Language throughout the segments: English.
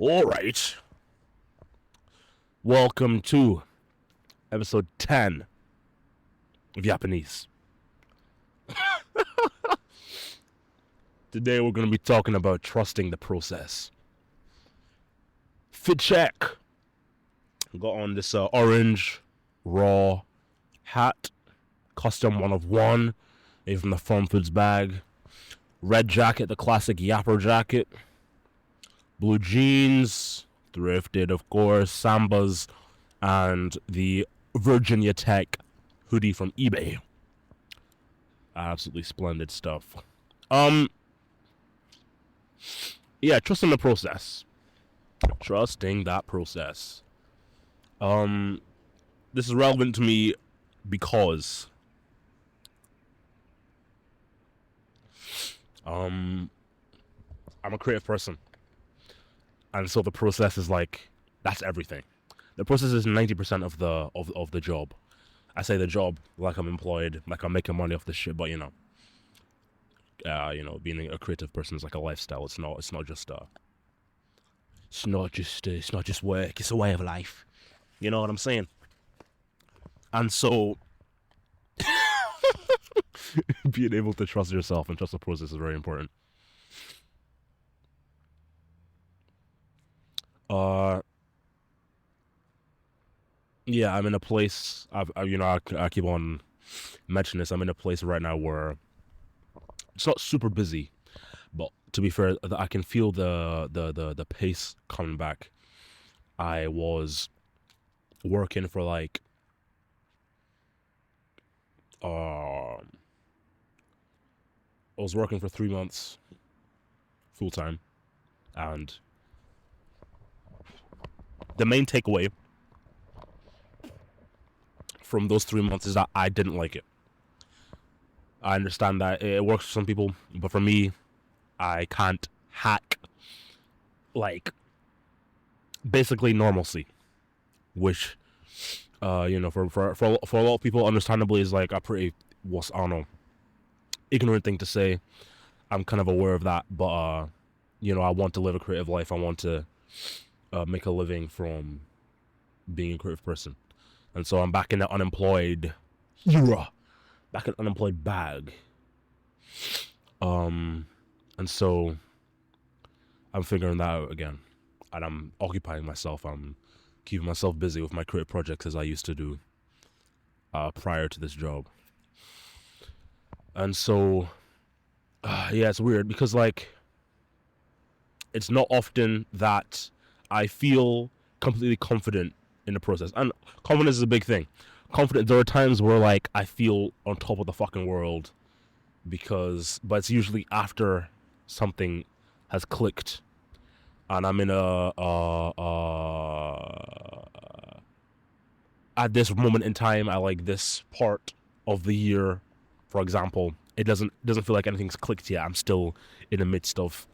Alright. Welcome to episode 10 of Japanese. Today we're going to be talking about trusting the process. Fit check. Got on this orange raw hat. Custom 1 of 1. Made from the Farm Foods bag. Red jacket, the classic Yapper jacket. Blue jeans, thrifted of course, Sambas, and the Virginia Tech hoodie from eBay. Absolutely splendid stuff. Yeah, trusting the process. Trusting that process. This is relevant to me because I'm a creative person. And so the process is like, that's everything. The process is 90% of the job. I say the job like I'm employed, like I'm making money off this shit, but being a creative person is like a lifestyle. It's not just work. It's a way of life. You know what I'm saying? And so being able to trust yourself and trust the process is very important. Yeah, I'm in a place. I keep on mentioning this. I'm in a place right now where it's not super busy, but to be fair, I can feel the pace coming back. I was working for I was working for 3 months full time, and the main takeaway from those 3 months is that I didn't like it. I understand that it works for some people, but for me, I can't hack basically normalcy, which for a lot of people, understandably, is like a pretty ignorant thing to say. I'm kind of aware of that, but I want to live a creative life. I want to make a living from being a creative person. And so I'm back in the unemployed back in unemployed bag. And so I'm figuring that out again. And I'm occupying myself. I'm keeping myself busy with my creative projects as I used to do prior to this job. And so it's weird because it's not often that I feel completely confident in the process. And confidence is a big thing. There are times where I feel on top of the fucking world but it's usually after something has clicked and I'm in at this moment in time, I like this part of the year, for example, it doesn't feel like anything's clicked yet. I'm still in the midst of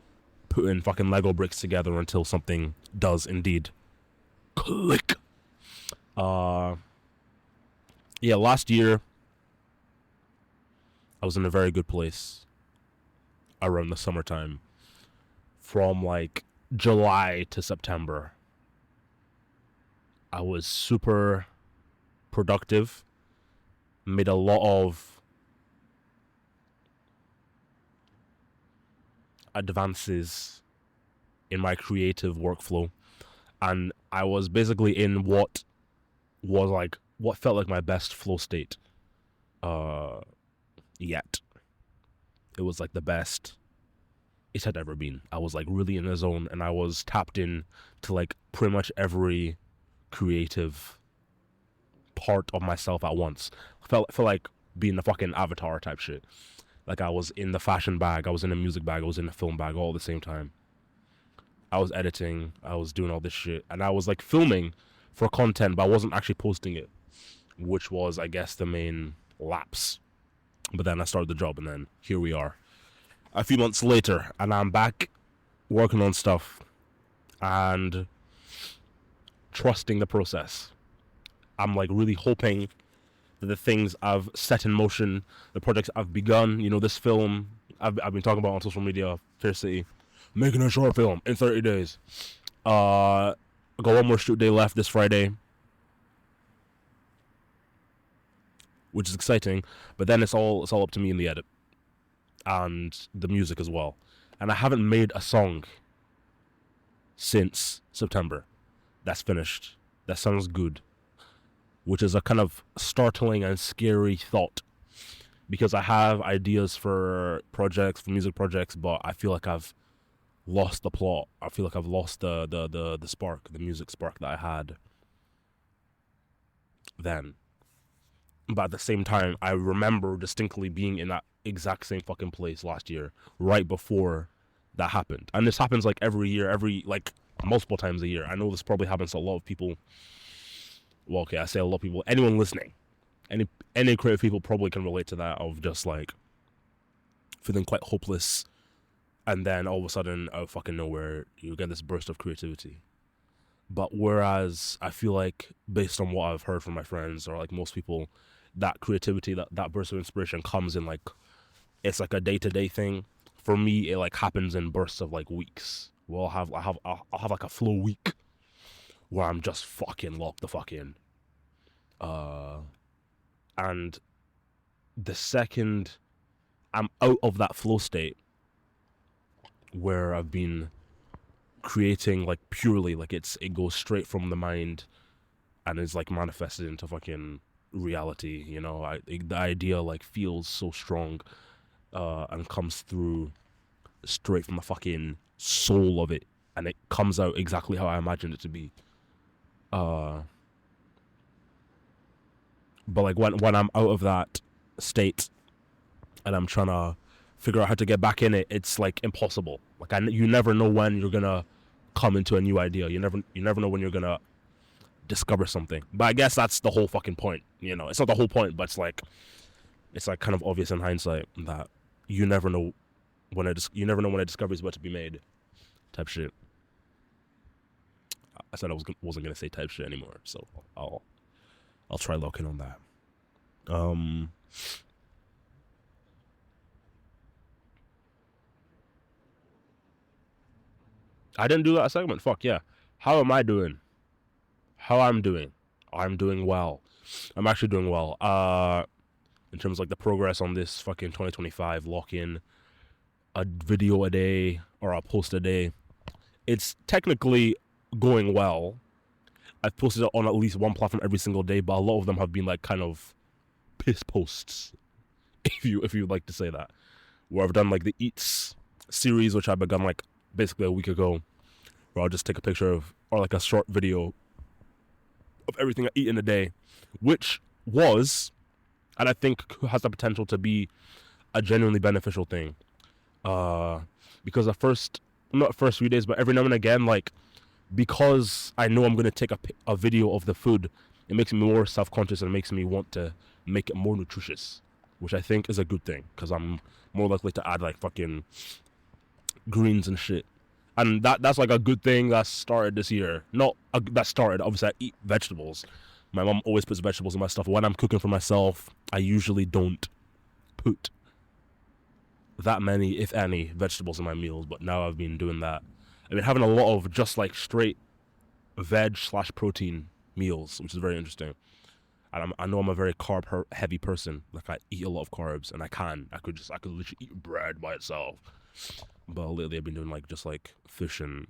putting fucking Lego bricks together until something does indeed click. Last year I was in a very good place around the summertime. From July to September, I was super productive, made a lot of advances in my creative workflow, and I was basically in what felt like my best flow state yet. It was the best it had ever been. I was really in the zone, and I was tapped in to pretty much every creative part of myself at once. I felt like being the fucking Avatar type shit. I was in the fashion bag, I was in the music bag, I was in the film bag all at the same time. I was editing, I was doing all this shit, and I was filming for content, but I wasn't actually posting it, which was, I guess, the main lapse. But then I started the job, and then here we are a few months later, and I'm back working on stuff and trusting the process. I'm really hoping that the things I've set in motion, the projects I've begun, this film I've been talking about on social media, Fair City, making a short film in 30 days. I got one more shoot day left this Friday, which is exciting. But then it's all up to me in the edit and the music as well. And I haven't made a song since September. That's finished. That sounds good, which is a kind of startling and scary thought, because I have ideas for music projects, but I feel like I've lost the plot. I feel like I've lost the spark, the music spark that I had then. But at the same time, I remember distinctly being in that exact same fucking place last year, right before that happened. And this happens like every year, like multiple times a year. I know this probably happens to a lot of people. Well, okay, I say a lot of people. Anyone listening, any creative people probably can relate to that, of just like feeling quite hopeless, and then all of a sudden, out of fucking nowhere, you get this burst of creativity. But whereas I feel like, based on what I've heard from my friends or like most people, that creativity, that burst of inspiration comes in like, it's like a day-to-day thing. For me, it like happens in bursts of like weeks. Well, I'll have like a flow week where I'm just fucking locked the fuck in. And the second I'm out of that flow state, where I've been creating like purely, like it goes straight from the mind and is like manifested into fucking reality, you know. The idea like feels so strong, and comes through straight from the fucking soul of it, and it comes out exactly how I imagined it to be. But like when I'm out of that state and I'm trying to figure out how to get back in it, it's like impossible. Like you never know when you're gonna come into a new idea. You never know when you're gonna discover something. But I guess that's the whole fucking point. You know, it's not the whole point, but it's like kind of obvious in hindsight that you never know when a discovery is about to be made. Type shit. I said I wasn't gonna say type shit anymore, so I'll try locking on that. I didn't do that segment. Fuck yeah. How am I doing? How I'm doing? I'm doing well. I'm actually doing well. In terms of like the progress on this fucking 2025 lock-in, a video a day or a post a day, it's technically going well. I've posted it on at least one platform every single day, but a lot of them have been like kind of piss posts, if you'd like to say that. Where I've done like the Eats series, which I begun like basically a week ago, where I'll just take a picture of, or like a short video of everything I eat in a day, which was, and I think has the potential to be, a genuinely beneficial thing. Because not first few days, but every now and again, like, because I know I'm going to take a video of the food, it makes me more self-conscious and makes me want to make it more nutritious, which I think is a good thing, because I'm more likely to add like fucking greens and shit. And that's like a good thing that started this year. Obviously I eat vegetables. My mom always puts vegetables in my stuff. When I'm cooking for myself, I usually don't put that many, if any, vegetables in my meals, but now I've been doing that. I've been having a lot of just like straight veg/protein meals, which is very interesting. And I know I'm a very carb heavy person. Like I eat a lot of carbs, and I could literally eat bread by itself. But lately I've been doing like just like fish and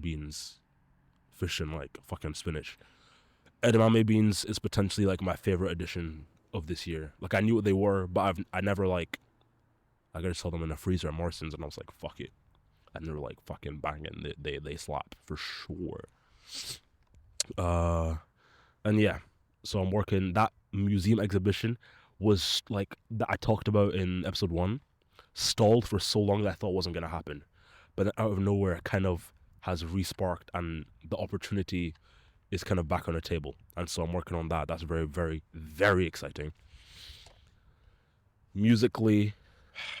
beans, fish and like fucking spinach. Edamame beans is potentially like my favorite addition of this year. Like I knew what they were, but I never like, I just saw them in a freezer at Morrison's, and I was like, fuck it. And they were like fucking banging. They slap for sure. And yeah, so I'm working. That museum exhibition was like that I talked about in episode 1, stalled for so long that I thought wasn't gonna happen, but then out of nowhere it kind of has resparked, and the opportunity is kind of back on the table. And so I'm working on that. That's very, very, very exciting. Musically,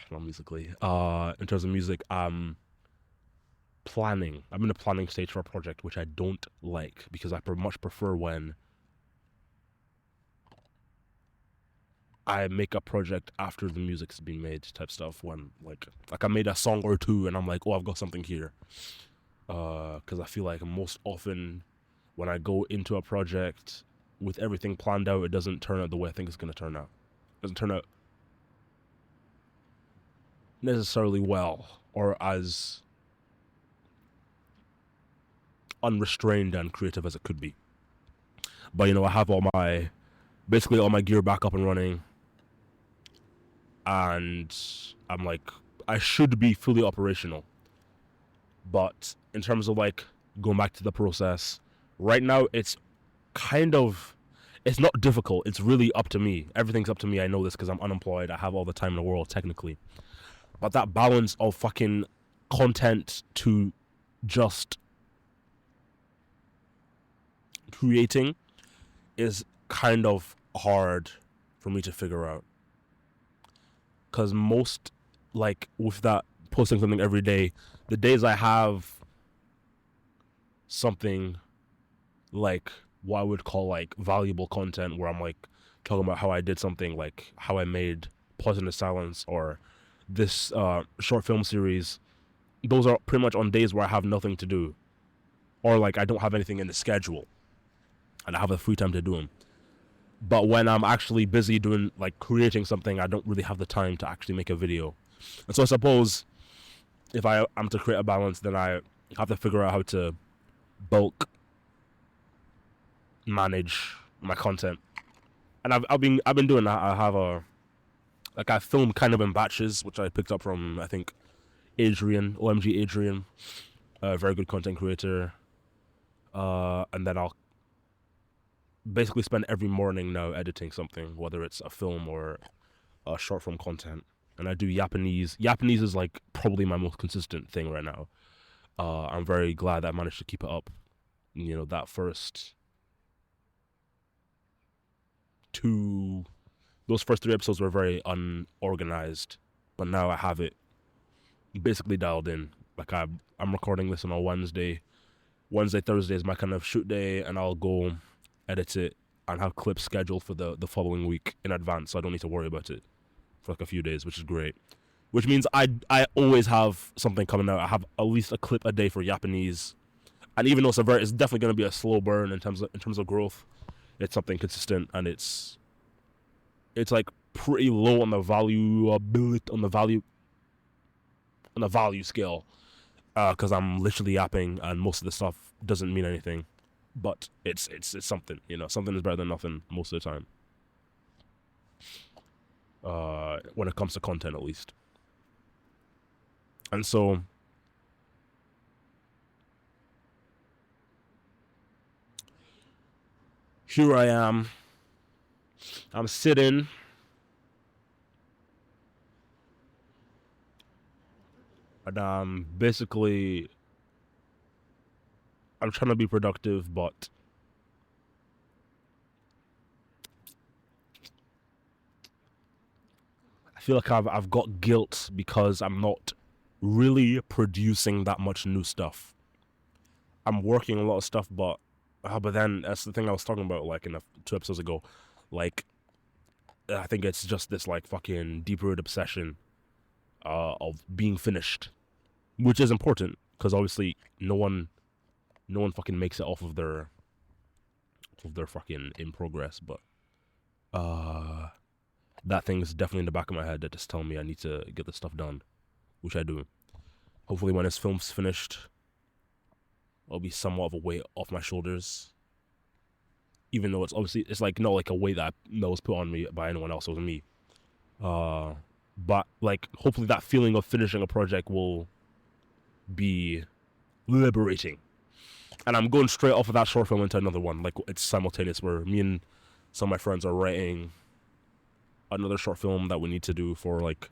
not musically. In terms of music, I'm in the planning stage for a project, which I don't like, because I much prefer when I make a project after the music's been made, type stuff. When like I made a song or two and I'm like, oh, I've got something here. Because I feel like most often when I go into a project with everything planned out, it doesn't turn out the way I think it's going to turn out. It doesn't turn out necessarily well or as unrestrained and creative as it could be. But I have basically all my gear back up and running, and I'm like, I should be fully operational. But in terms of like going back to the process, right now it's it's not difficult. It's really up to me. Everything's up to me. I know this because I'm unemployed. I have all the time in the world technically. But that balance of fucking content to just creating is kind of hard for me to figure out. Because most, like, with that posting something every day, the days I have something like what I would call like valuable content where I'm like talking about how I did something, like how I made Poisonous Silence or this short film series, those are pretty much on days where I have nothing to do, or like I don't have anything in the schedule and I have the free time to do them. But when I'm actually busy doing, like, creating something, I don't really have the time to actually make a video. And so I suppose if I am to create a balance, then I have to figure out how to bulk manage my content. And I've been doing that. I have I film kind of in batches, which I picked up from, I think, Adrian, OMG Adrian, a very good content creator. And then I'll basically spend every morning now editing something, whether it's a film or a short form content. And I do Japanese. Japanese is like probably my most consistent thing right now. I'm very glad that I managed to keep it up. That those first 3 episodes were very unorganized, but now I have it basically dialed in. Like I'm recording this on a Wednesday. Thursday is my kind of shoot day, and I'll go edit it and have clips scheduled for the following week in advance, so I don't need to worry about it for like a few days, which is great. Which means I always have something coming out. I have at least a clip a day for Japanese, and even though it's definitely going to be a slow burn in terms of growth, it's something consistent, and it's like pretty low on the value scale, because I'm literally yapping and most of the stuff doesn't mean anything, but it's something. Something is better than nothing most of the time, when it comes to content, at least. And so here I am. I'm sitting. And basically, I'm trying to be productive, but I feel like I've got guilt because I'm not really producing that much new stuff. I'm working a lot of stuff, but then that's the thing I was talking about, like, in 2 episodes ago. Like, I think it's just this, like, fucking deep-rooted obsession of being finished, which is important, because obviously no one fucking makes it off of their fucking in progress, but that thing's definitely in the back of my head that just telling me I need to get this stuff done, which I do. Hopefully when this film's finished, it'll be somewhat of a weight off my shoulders, even though it's like not like a weight that was put on me by anyone else. It was me. But like, hopefully that feeling of finishing a project will be liberating. And I'm going straight off of that short film into another one. Like, it's simultaneous, where me and some of my friends are writing another short film that we need to do for like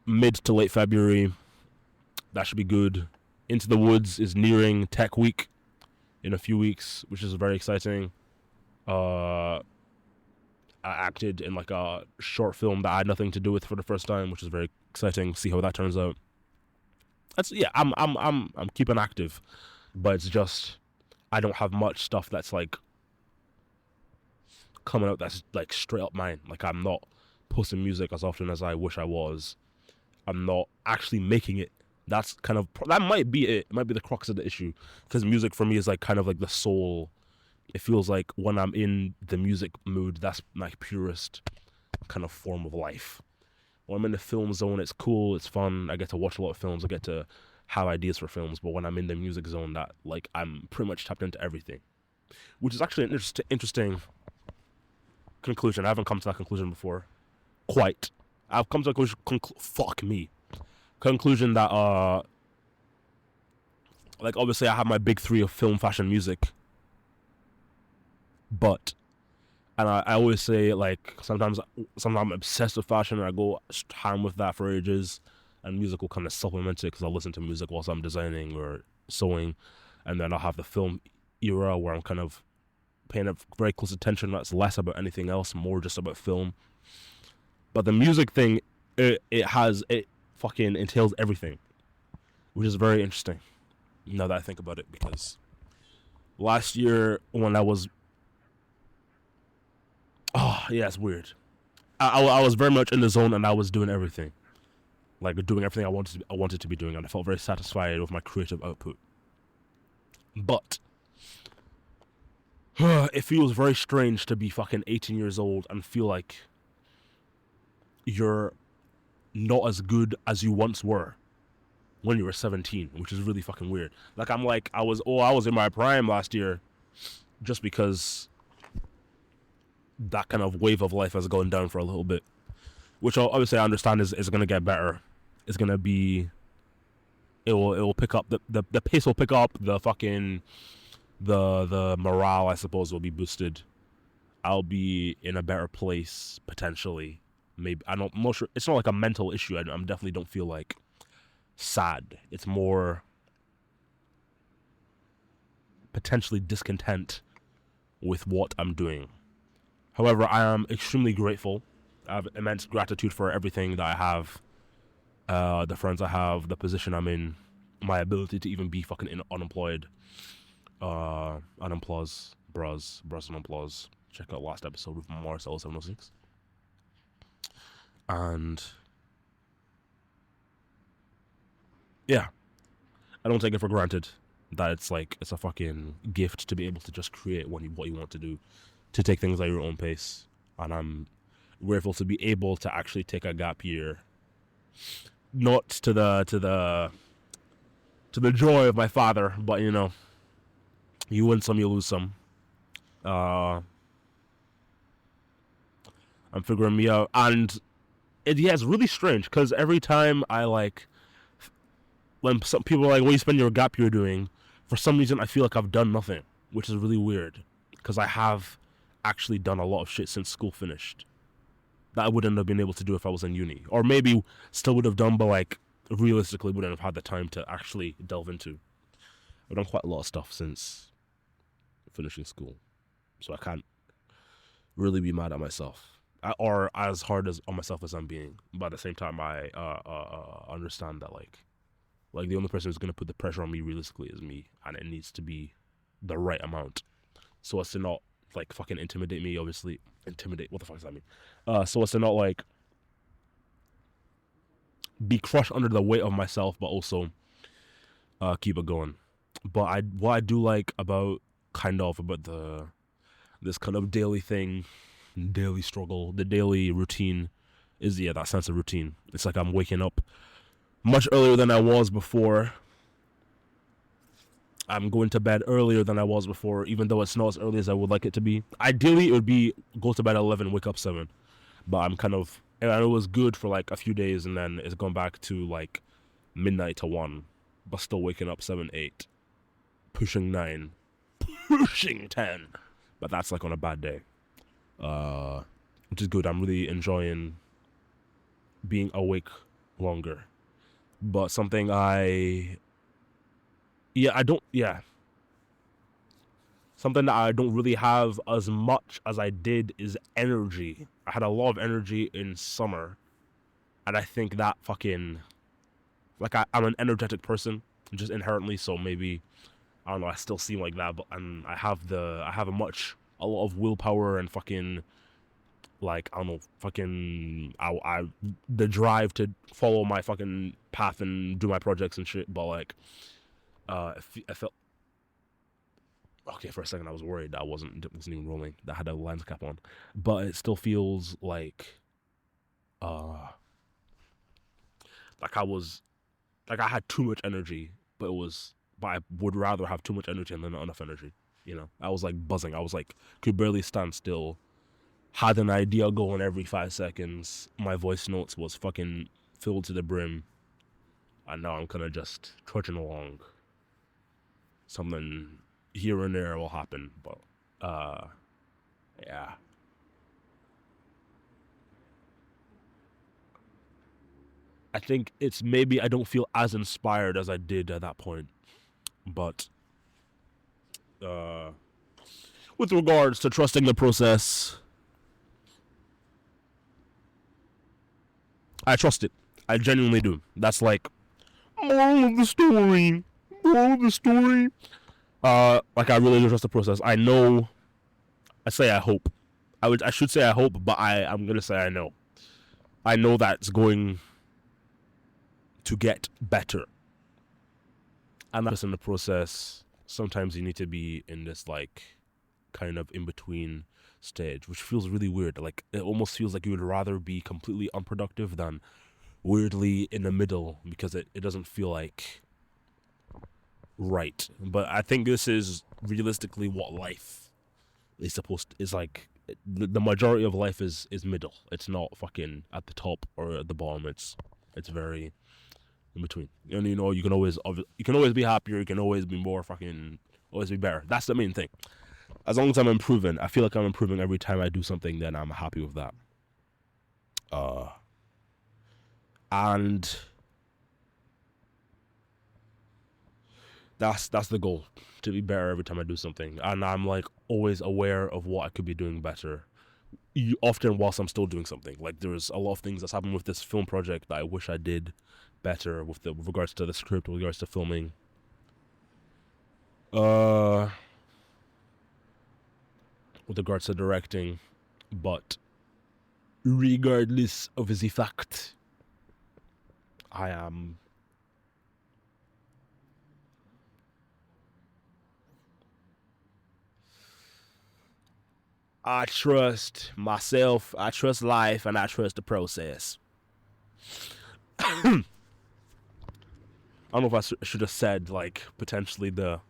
mid to late February. That should be good. Into the Woods is nearing Tech Week in a few weeks, which is very exciting. I acted in like a short film that I had nothing to do with for the first time, which is very exciting. See how that turns out. I'm keeping active, but it's just I don't have much stuff that's like coming out that's like straight up mine. Like, I'm not posting music as often as I wish I was. I'm not actually making it That's kind of, that might be it. It might be the crux of the issue, because music for me is like kind of like the soul. It feels like when I'm in the music mood, that's my purest kind of form of life. When I'm in the film zone, it's cool, it's fun. I get to watch a lot of films. I get to have ideas for films. But when I'm in the music zone, that like I'm pretty much tapped into everything, which is actually an interesting conclusion. I haven't come to that conclusion before. Quite. I've come to a conclusion that like obviously I have my big three of film, fashion, music, but and I always say like sometimes I'm obsessed with fashion and I go ham with that for ages, and music will kind of supplement it because I'll listen to music whilst I'm designing or sewing, and then I'll have the film era where I'm kind of paying very close attention. That's less about anything else, more just about film. But the music thing, it fucking entails everything, which is very interesting now that I think about it, because last year when I was, it's weird. I was very much in the zone and I was doing everything, like doing everything I wanted to be doing, and I felt very satisfied with my creative output. But it feels very strange to be fucking 18 years old and feel like you're not as good as you once were when you were 17, which is really fucking weird. Like I was in my prime last year, just because that kind of wave of life has gone down for a little bit, which obviously I understand is going to get better. It's going to be, it will pick up, the pace will pick up, the fucking, the morale, I suppose, will be boosted. I'll be in a better place, potentially. Maybe, I'm not sure, it's not like a mental issue. I definitely don't feel like sad. It's more potentially discontent with what I'm doing. However, I am extremely grateful. I have immense gratitude for everything that I have, the friends I have, the position I'm in, my ability to even be fucking unemployed. Unemployed, bros unemployed. Check out last episode with Marcel 706. And yeah, I don't take it for granted that it's a fucking gift to be able to just create what you want to do, to take things at your own pace. And I'm grateful to be able to actually take a gap year, not to the joy of my father, but you know, you win some, you lose some. I'm figuring me out, and it's really strange because every time I when some people are like, what do you spend your gap year doing? For some reason, I feel like I've done nothing, which is really weird, because I have actually done a lot of shit since school finished that I wouldn't have been able to do if I was in uni, or maybe still would have done, but like realistically wouldn't have had the time to actually delve into. I've done quite a lot of stuff since finishing school, so I can't really be mad at myself, or as hard as on myself as I'm being. But at the same time, I understand that like the only person who's gonna put the pressure on me realistically is me, and it needs to be the right amount, so as to not like fucking intimidate me. Obviously, intimidate. What the fuck does that mean? So as to not like be crushed under the weight of myself, but also keep it going. But what I do like about this kind of daily thing, daily struggle, the daily routine is that sense of routine. It's like I'm waking up much earlier than I was before. I'm going to bed earlier than I was before, even though it's not as early as I would like it to be. Ideally, it would be go to bed at 11, wake up 7. But I'm kind of, and it was good for like a few days, and then it's gone back to like midnight to 1, but still waking up 7, 8, pushing 9, pushing 10. But that's like on a bad day, which is good. I'm really enjoying being awake longer. But something something that I don't really have as much as I did is energy. I had a lot of energy in summer, and I think that fucking, like, I'm an energetic person just inherently, so maybe, I don't know, I still seem like that, but I have a lot of willpower and fucking like, I don't know, fucking, the drive to follow my fucking path and do my projects and shit. But like, I felt, okay, for a second I was worried that I wasn't even rolling, that I had a lens cap on, but it still feels like I had too much energy, but I would rather have too much energy than not enough energy. You know, I was like buzzing. I was like, could barely stand still. Had an idea going every 5 seconds. My voice notes was fucking filled to the brim. And now I'm kind of just trudging along. Something here and there will happen, but yeah. I think it's maybe I don't feel as inspired as I did at that point, but with regards to trusting the process, I trust it. I genuinely do. That's like moral of the story. Moral of the story. Like I really do trust the process. I know. I say I hope. I should say I hope, but I'm gonna say I know. I know that it's going to get better. And that's in the process. Sometimes you need to be in this like kind of in between stage, which feels really weird. Like it almost feels like you would rather be completely unproductive than weirdly in the middle, because it doesn't feel like right. But I think this is realistically what life is supposed to, is like. The majority of life is middle. It's not fucking at the top or at the bottom. It's very in between. And you know, you can always be happier. You can always be more fucking, always be better. That's the main thing. As long as I'm improving, I feel like I'm improving every time I do something. Then I'm happy with that. And that's the goal, to be better every time I do something. And I'm like always aware of what I could be doing better. Often whilst I'm still doing something. Like there's a lot of things that's happened with this film project that I wish I did better with regards to the script, with regards to filming. With regards to directing, but regardless of the fact, I trust myself, I trust life, and I trust the process. I don't know if I should have said like potentially the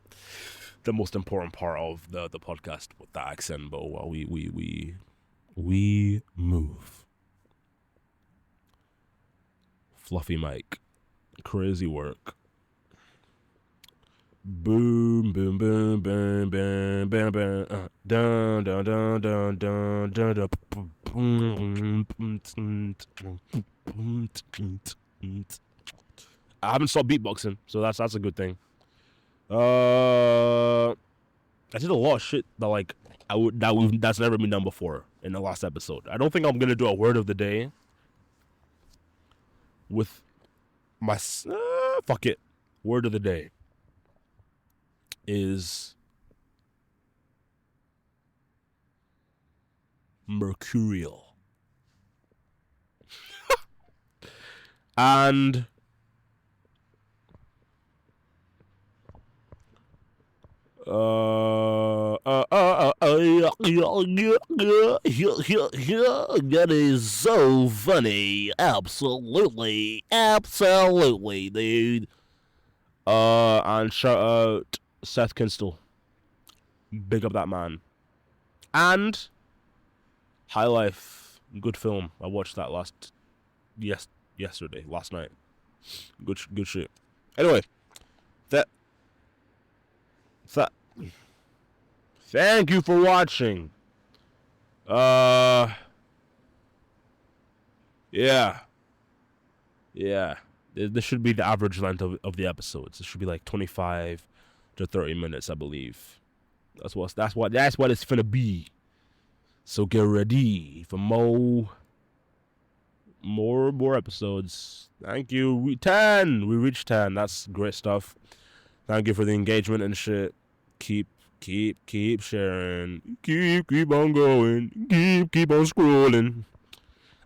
most important part of the podcast with the accent, but well, we move. Fluffy mic, crazy work. Boom, boom, boom, boom, boom, boom, boom. Dun, dun, dun, dun, dun, dun, dun. I haven't stopped beatboxing, so that's a good thing. I did a lot of shit that like that's never been done before in the last episode. I don't think I'm gonna do a word of the day with my fuck it. Word of the day is mercurial. And that is so funny. Absolutely, dude. And shout out Seth Kinstall. Big up that man. And High Life, good film. I watched that last night. Good shit. Anyway, thank you for watching. Yeah. This should be the average length of the episodes. It should be like 25 to 30 minutes, I believe. That's what it's gonna be. So get ready for more episodes. Thank you. We reached 10. That's great stuff. Thank you for the engagement and shit. Keep keep sharing, keep on going, keep on scrolling.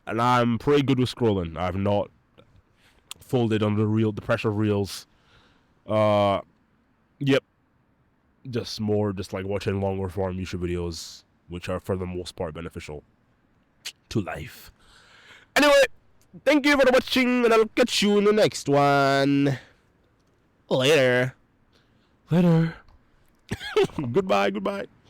And I'm pretty good with scrolling. I've not folded under the pressure of reels. Yep. Just like watching longer form YouTube videos, which are for the most part beneficial to life. Anyway, thank you for watching, and I'll catch you in the next one. Later. Goodbye.